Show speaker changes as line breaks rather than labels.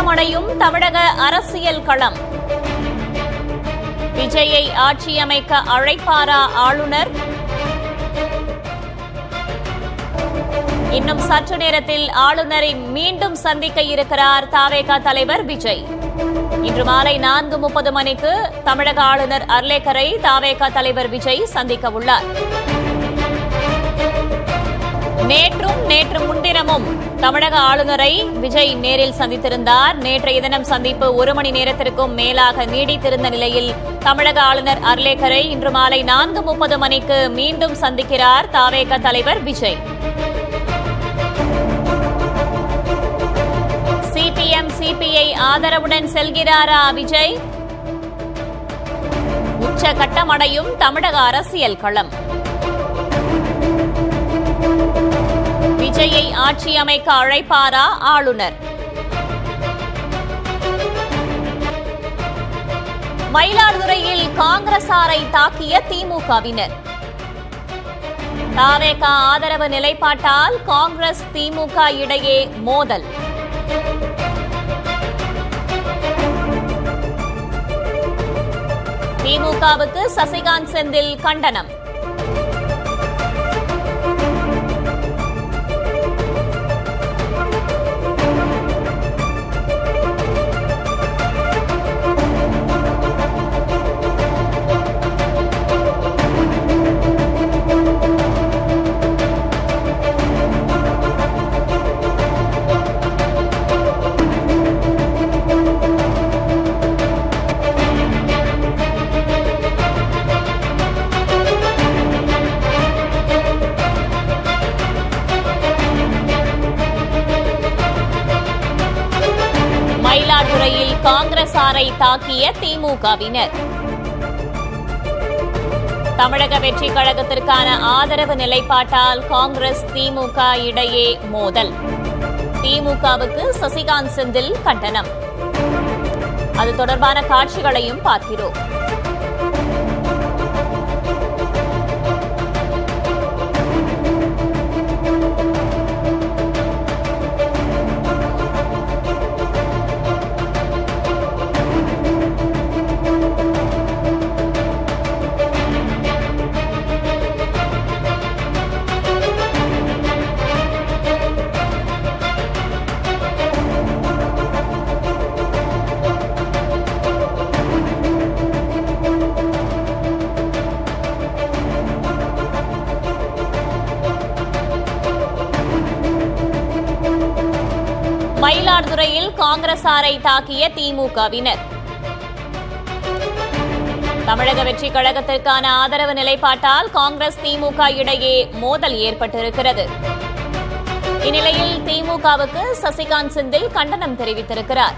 கட்டமடையும் தமிழக அரசியல் களம். விஜயை ஆட்சியமைக்க அழைப்பாரா ஆளுநர்? இன்னும் சற்று நேரத்தில் ஆளுநரை மீண்டும் சந்திக்க இருக்கிறார் தவேக தலைவர் விஜய். இன்று மாலை 4:30 மணிக்கு தமிழக ஆளுநர் அர்லேக்கரை தவேக தலைவர் விஜய் சந்திக்க உள்ளார். நேற்று முன்தினமும் தமிழக ஆளுநரை விஜய் நேரில் சந்தித்திருந்தார். நேற்றைய தினம் சந்திப்பு 1 மணி நேரத்திற்கும் மேலாக நீடித்திருந்த நிலையில் தமிழக ஆளுநர் அர்லேக்கரை இன்று மாலை 4:30 மணிக்கு மீண்டும் சந்திக்கிறார் தவேக தலைவர் விஜய். சிபிஎம் சிபிஐ ஆதரவுடன் செல்கிறாரா விஜய்? உச்சகட்டமடையும் தமிழக அரசியல் களம். விஜயை ஆட்சி அமைக்க அழைப்பாரா ஆளுநர்? மயிலாடுதுறையில் காங்கிரசாரை தாக்கிய திமுகவினர். தவேக ஆதரவு நிலைப்பாட்டால் காங்கிரஸ் திமுக இடையே மோதல். திமுகவுக்கு சசிகாந்த் செந்தில் கண்டனம். மயிலாடுதுறையில் காங்கிரசாரை தாக்கிய திமுகவினர். தமிழக வெற்றி கழகத்திற்கான ஆதரவு நிலைப்பாட்டால் காங்கிரஸ் திமுக இடையே மோதல். திமுகவுக்கு சசிகாந்த் செந்தில் கண்டனம். அது தொடர்பான காட்சிகளையும் பார்க்கிறோம். மயிலாடுதுறையில் காங்கிரசாரை தாக்கிய திமுகவினர். தமிழக வெற்றி கழகத்திற்கான ஆதரவு நிலைப்பாட்டால் காங்கிரஸ் திமுக இடையே மோதல் ஏற்பட்டிருக்கிறது. இந்நிலையில் திமுகவுக்கு சசிகாந்த் செந்தில் கண்டனம் தெரிவித்திருக்கிறார்.